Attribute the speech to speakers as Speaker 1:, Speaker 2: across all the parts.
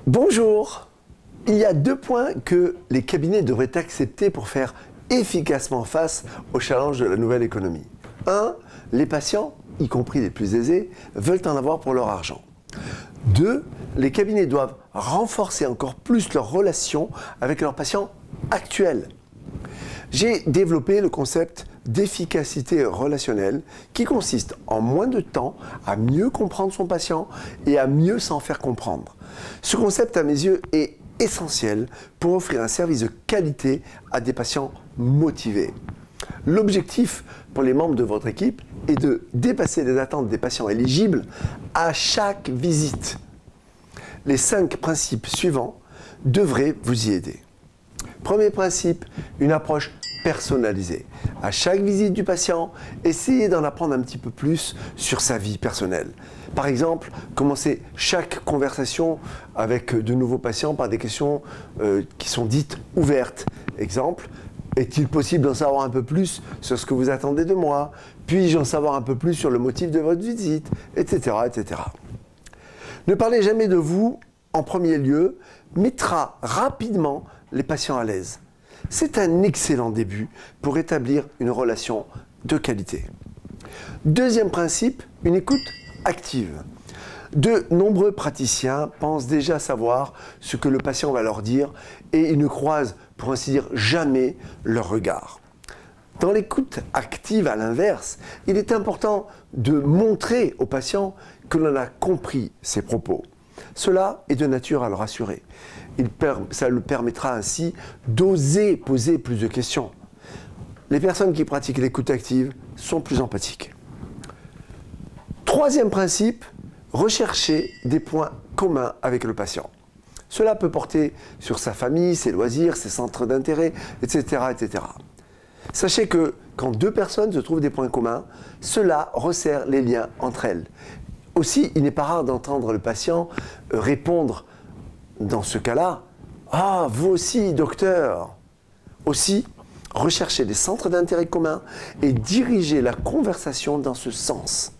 Speaker 1: Bonjour. Il y a 2 points que les cabinets devraient accepter pour faire efficacement face au challenge de la nouvelle économie. 1. Les patients, y compris les plus aisés, veulent en avoir pour leur argent. 2. Les cabinets doivent renforcer encore plus leurs relations avec leurs patients actuels. J'ai développé le concept d'efficacité relationnelle qui consiste en moins de temps à mieux comprendre son patient et à mieux s'en faire comprendre. Ce concept, à mes yeux, est essentiel pour offrir un service de qualité à des patients motivés. L'objectif pour les membres de votre équipe est de dépasser les attentes des patients éligibles à chaque visite. Les 5 principes suivants devraient vous y aider. Premier principe, une approche personnalisée. À chaque visite du patient, essayez d'en apprendre un petit peu plus sur sa vie personnelle. Par exemple, commencez chaque conversation avec de nouveaux patients par des questions qui sont dites ouvertes. Exemple, est-il possible d'en savoir un peu plus sur ce que vous attendez de moi? Puis-je en savoir un peu plus sur le motif de votre visite? Etc., etc. Ne parlez jamais de vous en premier lieu, mettra rapidement les patients à l'aise. C'est un excellent début pour établir une relation de qualité. Deuxième principe, une écoute active. De nombreux praticiens pensent déjà savoir ce que le patient va leur dire et ils ne croisent, pour ainsi dire, jamais leur regard. Dans l'écoute active, à l'inverse, il est important de montrer au patient que l'on a compris ses propos. Cela est de nature à le rassurer. Ça lui permettra ainsi d'oser poser plus de questions. Les personnes qui pratiquent l'écoute active sont plus empathiques. Troisième principe, rechercher des points communs avec le patient. Cela peut porter sur sa famille, ses loisirs, ses centres d'intérêt, etc., etc. Sachez que quand 2 personnes se trouvent des points communs, cela resserre les liens entre elles. Aussi, il n'est pas rare d'entendre le patient répondre dans ce cas-là « Ah, vous aussi, docteur !» Aussi, rechercher des centres d'intérêt communs et diriger la conversation dans ce sens.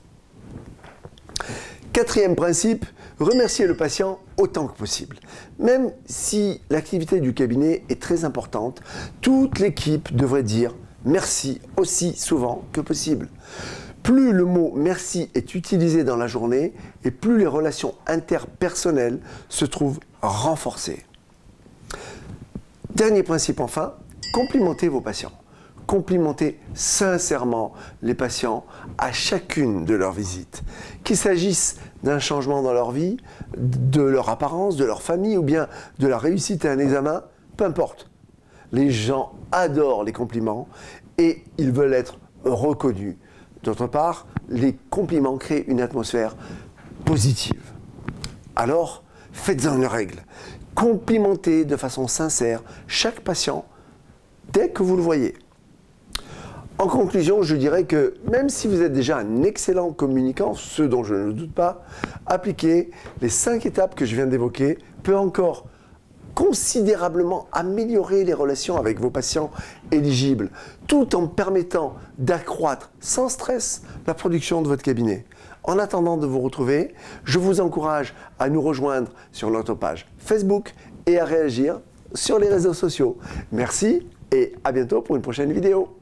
Speaker 1: Quatrième principe, remercier le patient autant que possible. Même si l'activité du cabinet est très importante, toute l'équipe devrait dire merci aussi souvent que possible. Plus le mot « merci » est utilisé dans la journée et plus les relations interpersonnelles se trouvent renforcées. Dernier principe enfin, complimentez vos patients. Complimentez sincèrement les patients à chacune de leurs visites. Qu'il s'agisse d'un changement dans leur vie, de leur apparence, de leur famille ou bien de la réussite à un examen, peu importe. Les gens adorent les compliments et ils veulent être reconnus. D'autre part, les compliments créent une atmosphère positive. Alors, faites-en une règle. Complimentez de façon sincère chaque patient dès que vous le voyez. En conclusion, je dirais que même si vous êtes déjà un excellent communicant, ce dont je ne doute pas, appliquer les 5 étapes que je viens d'évoquer peut encore considérablement améliorer les relations avec vos patients éligibles, tout en permettant d'accroître sans stress la production de votre cabinet. En attendant de vous retrouver, je vous encourage à nous rejoindre sur notre page Facebook et à réagir sur les réseaux sociaux. Merci et à bientôt pour une prochaine vidéo.